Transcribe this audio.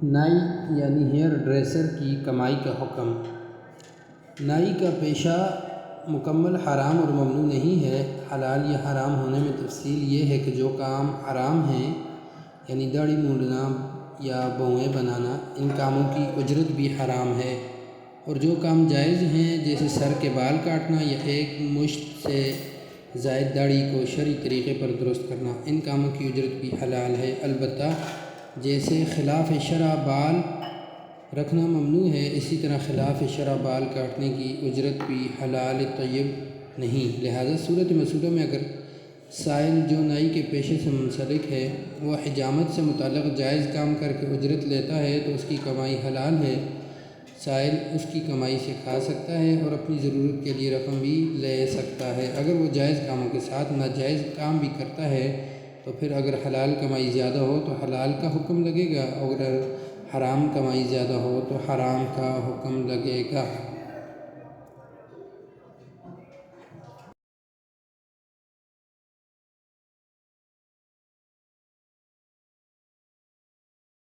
نائی یعنی hair dresser کی کمائی کا حکم۔ نائی کا پیشہ مکمل حرام اور ممنوع نہیں ہے۔ حلال یا حرام ہونے میں تفصیل یہ ہے کہ جو کام حرام ہیں یعنی داڑھی مونڈنا یا بھویں بنانا، ان کاموں کی اجرت بھی حرام ہے، اور جو کام جائز ہیں جیسے سر کے بال کاٹنا یا ایک مشت سے زائد داڑھی کو شرعی طریقے پر درست کرنا، ان کاموں کی اجرت بھی حلال ہے۔ البتہ جیسے خلاف شرع بال رکھنا ممنوع ہے، اسی طرح خلاف شرع بال کاٹنے کی اجرت بھی حلال طیب نہیں۔ لہذا صورت مسودہ میں اگر سائل جو نائی کے پیشے سے منسلک ہے وہ حجامت سے متعلق جائز کام کر کے اجرت لیتا ہے تو اس کی کمائی حلال ہے۔ سائل اس کی کمائی سے کھا سکتا ہے اور اپنی ضرورت کے لیے رقم بھی لے سکتا ہے۔ اگر وہ جائز کاموں کے ساتھ ناجائز کام بھی کرتا ہے تو پھر اگر حلال کمائی زیادہ ہو تو حلال کا حکم لگے گا، اور اگر حرام کمائی زیادہ ہو تو حرام کا حکم لگے گا۔